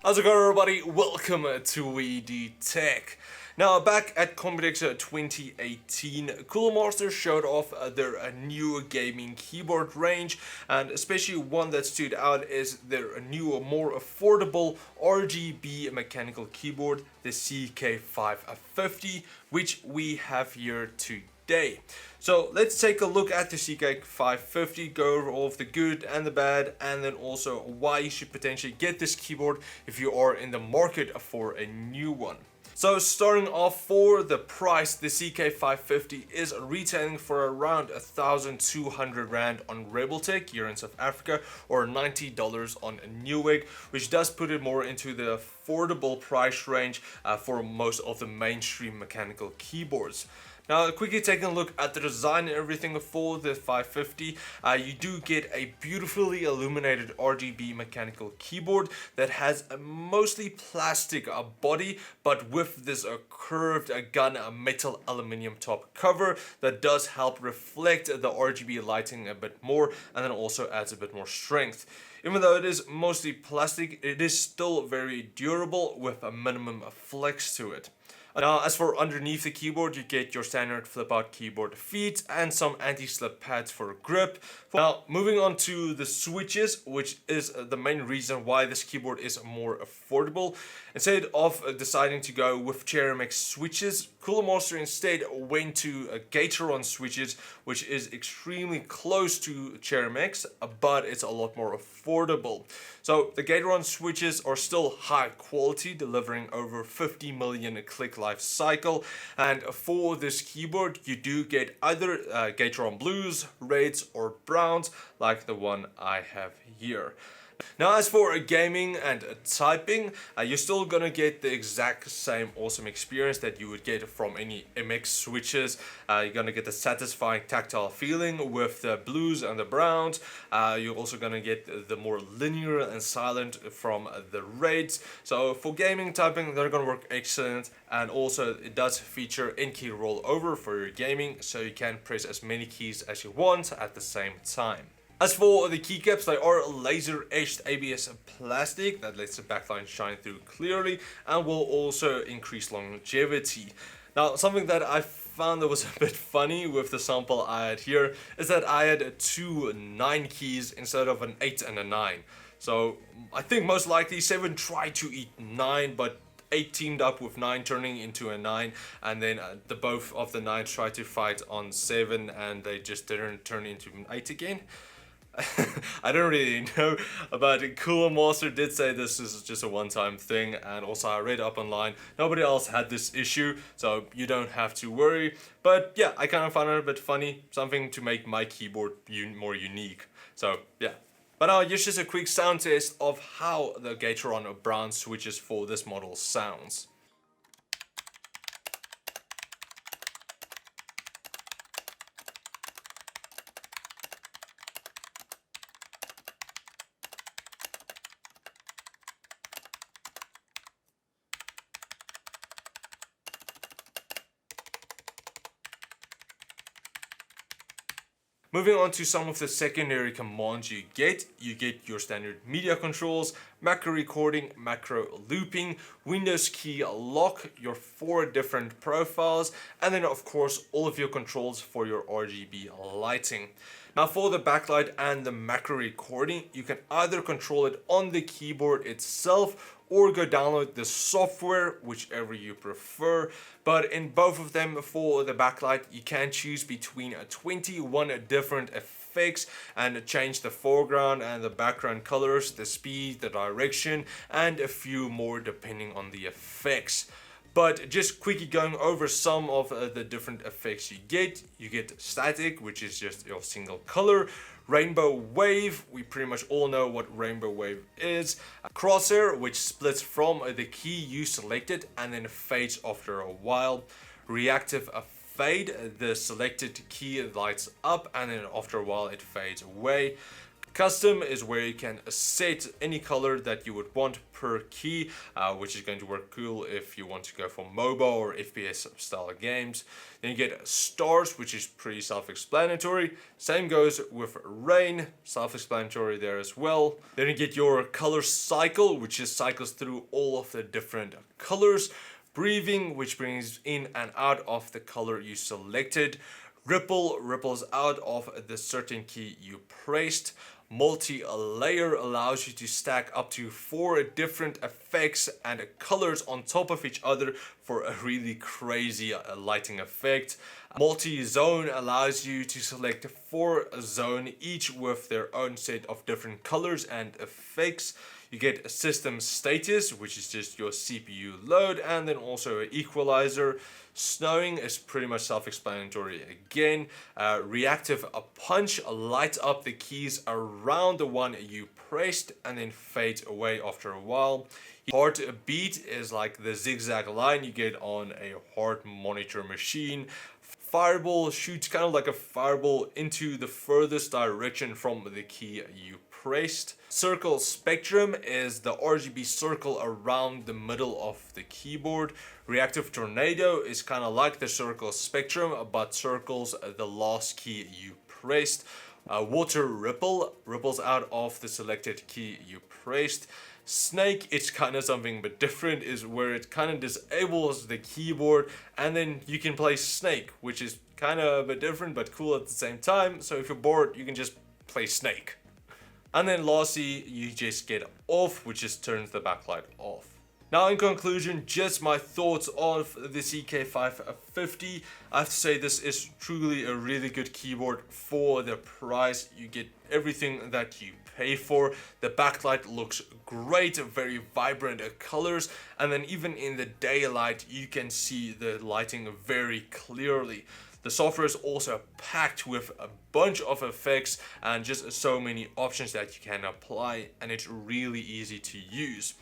How's it going, everybody? Welcome to RebelTech. Now, back at Computex 2018, Cooler Master showed off their new gaming keyboard range, and especially one that stood out is their new, more affordable RGB mechanical keyboard, the CK550, which we have here today. So let's take a look at the CK550, go over all of the good and the bad, and then also why you should potentially get this keyboard if you are in the market for a new one. So starting off, for the price, the CK550 is retailing for around 1,200 Rand on RebelTech here in South Africa, or $90 on Newegg, which does put it more into the affordable price range for most of the mainstream mechanical keyboards. Now, quickly taking a look at the design and everything for the 550, you do get a beautifully illuminated RGB mechanical keyboard that has a mostly plastic body, but with this curved gun metal aluminium top cover that does help reflect the RGB lighting a bit more, and then also adds a bit more strength. Even though it is mostly plastic, it is still very durable with a minimum flex to it. Now, as for underneath the keyboard, you get your standard flip-out keyboard feet and some anti-slip pads for grip. Now, moving on to the switches, which is the main reason why this keyboard is more affordable. Instead of deciding to go with CheryMX switches, Cooler Master instead went to Gateron switches, which is extremely close to CheryMX, but it's a lot more affordable. So the Gateron switches are still high quality, delivering over 50 million click life cycle, and for this keyboard you do get either Gateron blues, reds, or browns like the one I have here. Now, as for gaming and typing, you're still gonna get the exact same awesome experience that you would get from any MX switches. You're gonna get the satisfying tactile feeling with the blues and the browns. You're also gonna get the more linear and silent from the reds. So for gaming typing, they're gonna work excellent, and also it does feature in-key rollover for your gaming, so you can press as many keys as you want at the same time. As for the keycaps, they are laser etched ABS plastic that lets the backlight shine through clearly and will also increase longevity. Now, something that I found that was a bit funny with the sample I had here is that I had two 9 keys instead of an 8 and a 9. So I think most likely 7 tried to eat 9, but 8 teamed up with 9, turning into a 9, and then the both of the 9s tried to fight on 7, and they just didn't turn into an 8 again. I don't really know, but Cooler Master did say this is just a one-time thing, and also I read up online, nobody else had this issue, so you don't have to worry. But yeah, I kind of found it a bit funny, something to make my keyboard more unique. So yeah. But now here's just a quick sound test of how the Gateron brown switches for this model sounds. Moving on to some of the secondary commands you get your standard media controls, macro recording, macro looping, Windows key lock, your 4 different profiles, and then of course all of your controls for your RGB lighting. Now, for the backlight and the macro recording, you can either control it on the keyboard itself or go download the software, whichever you prefer. But in both of them, for the backlight, you can choose between 21 different effects and change the foreground and the background colors, the speed, the direction, and a few more depending on the effects. But just quickly going over some of the different effects you get static, which is just your single color. Rainbow wave, we pretty much all know what rainbow wave is. Crosshair, which splits from the key you selected and then fades after a while. Reactive fade, the selected key lights up and then after a while it fades away. Custom is where you can set any color that you would want per key, which is going to work cool if you want to go for MOBA or FPS style games. Then you get stars, which is pretty self-explanatory. Same goes with rain, self-explanatory there as well. Then you get your color cycle, which just cycles through all of the different colors. Breathing, which brings in and out of the color you selected. Ripple ripples out of the certain key you pressed. Multi-layer allows you to stack up to 4 different effects and colors on top of each other for a really crazy lighting effect. Multi-zone allows you to select 4 zones, each with their own set of different colors and effects. You get a system status, which is just your CPU load, and then also an equalizer. Snowing is pretty much self-explanatory again. Reactive punch lights up the keys around the one you pressed and then fades away after a while. Heartbeat is like the zigzag line you get on a heart monitor machine. Fireball shoots kind of like a fireball into the furthest direction from the key you pressed. Circle spectrum is the RGB circle around the middle of the keyboard. Reactive tornado is kind of like the circle spectrum but circles the last key you pressed. Water ripple ripples out of the selected key you pressed. Snake, it's kind of something but different, is where it kind of disables the keyboard and then you can play Snake, which is kind of a bit different but cool at the same time. So if you're bored, you can just play Snake. And then lastly, you just get off, which just turns the backlight off. Now in conclusion, just my thoughts on the CK550. I have to say this is truly a really good keyboard for the price. You get everything that you pay for. The backlight looks great, very vibrant colors, and then even in the daylight you can see the lighting very clearly. The software is also packed with a bunch of effects and just so many options that you can apply, and it's really easy to use.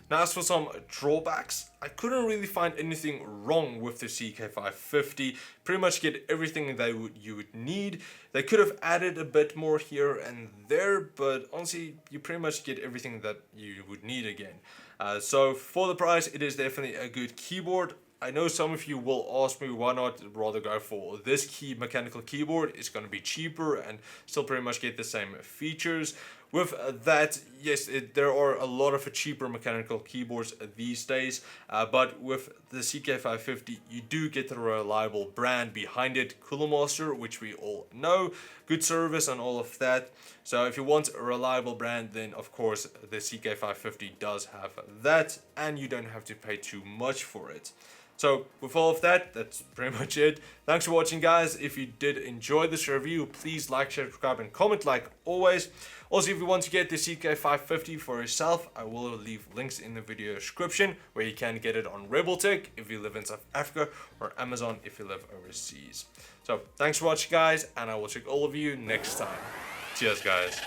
Now as for some drawbacks, I couldn't really find anything wrong with the CK550. Pretty much get everything that you would need. They could have added a bit more here and there, but honestly, you pretty much get everything that you would need again. So for the price, it is definitely a good keyboard. I know some of you will ask me why not rather go for this mechanical keyboard. It's going to be cheaper and still pretty much get the same features. With that, yes, there are a lot of cheaper mechanical keyboards these days, but with the CK550, you do get the reliable brand behind it, Cooler Master, which we all know, good service and all of that. So if you want a reliable brand, then of course the CK550 does have that, and you don't have to pay too much for it. So with all of that, that's pretty much it. Thanks for watching, guys. If you did enjoy this review, please like, share, subscribe, and comment like always. Also, if you want to get the CK550 for yourself, I will leave links in the video description where you can get it on RebelTech if you live in South Africa, or Amazon if you live overseas. So thanks for watching, guys, and I will check all of you next time. Cheers, guys.